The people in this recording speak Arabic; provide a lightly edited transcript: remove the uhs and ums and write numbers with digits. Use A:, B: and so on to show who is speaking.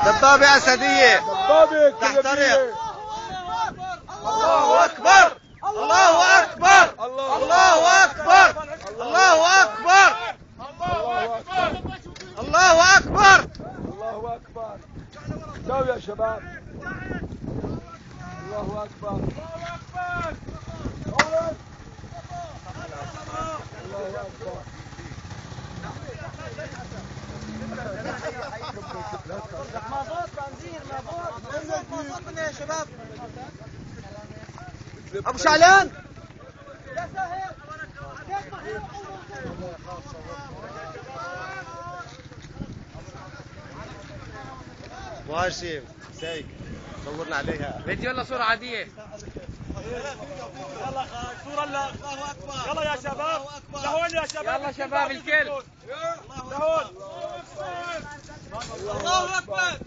A: دبابة أسدية.
B: دبابة
A: تحترق. الله أكبر الله أكبر الله أكبر الله أكبر الله أكبر
B: الله أكبر. شو يا شباب؟ الله أكبر الله أكبر الله أكبر.
A: مازوت بنزين مازوت يا شباب. أبو شعلان وهاشم سيك صورنا عليها
C: فيديو ولا صورة عادية؟
B: يلا صورة. الله أكبر. يلا يا شباب لهون يا شباب.
C: يلا شباب الكل
B: لهون. الله أكبر.